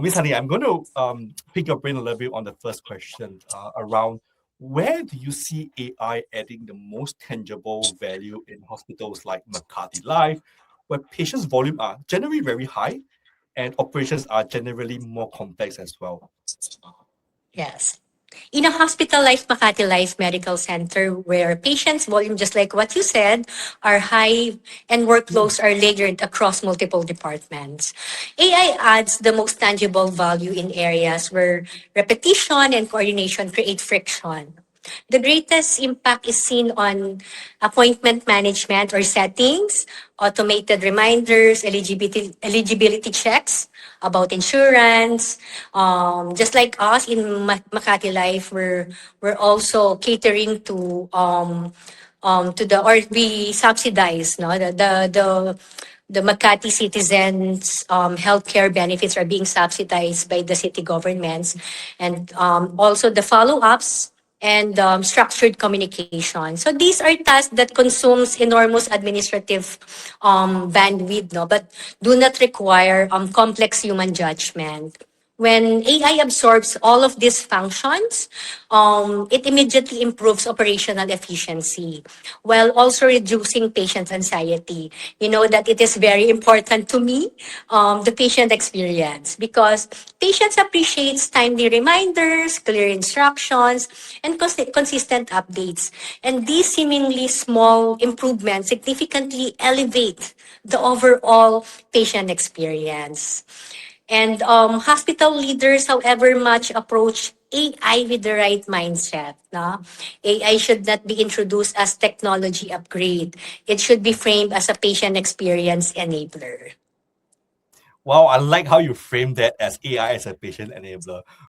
Miss Honey, I'm going to pick your brain a little bit on the first question around where do you see AI adding the most tangible value in hospitals like Makati Life, where patients' volume are generally very high and operations are generally more complex as well? Yes. In a hospital like Makati Life Medical Center, where patients' volume, just like what you said, are high and Mm. workflows are layered across multiple departments, AI adds the most tangible value in areas where repetition and coordination create friction. The greatest impact is seen on appointment management or settings, automated reminders, eligibility checks about insurance. Just like us in Makati Life, we're also catering to the, or we subsidize, no, the Makati citizens' healthcare benefits are being subsidized by the city governments, and also the follow-ups and structured communication. So these are tasks that consumes enormous administrative bandwidth, no, but do not require complex human judgment. When AI absorbs all of these functions, it immediately improves operational efficiency while also reducing patient anxiety. You know that it is very important to me, the patient experience, because patients appreciate timely reminders, clear instructions, and consistent updates. And these seemingly small improvements significantly elevate the overall patient experience. And hospital leaders, however much, approach AI with the right mindset. No? AI should not be introduced as technology upgrade. It should be framed as a patient experience enabler. Wow, I like how you frame that as AI as a patient enabler.